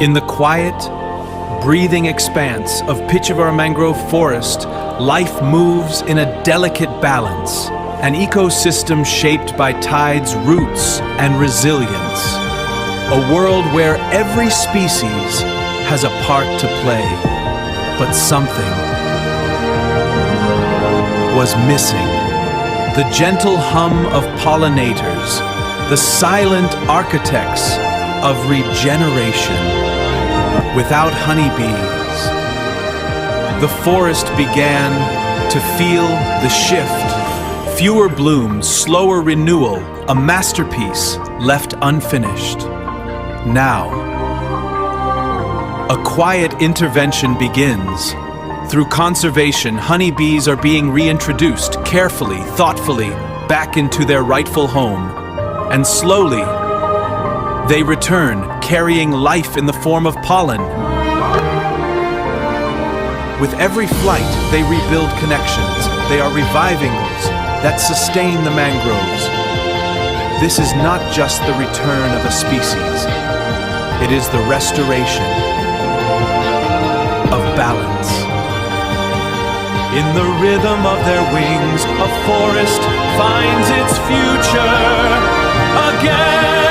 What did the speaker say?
In the quiet, breathing expanse of Pichavaram Mangrove Forest, life moves in a delicate balance, an ecosystem shaped by tides, roots, and resilience. A world where every species has a part to play, but something was missing. The gentle hum of pollinators, the silent architects of regeneration. Without honeybees, the forest began to feel the shift. Fewer blooms, slower renewal, a masterpiece left unfinished. Now, a quiet intervention begins. Through conservation, honeybees are being reintroduced carefully, thoughtfully, back into their rightful home. And slowly, they return, carrying life in the form of pollen. With every flight, they rebuild connections. They are reviving those that sustain the mangroves. This is not just the return of a species. It is the restoration of balance. In the rhythm of their wings, a forest finds its future again.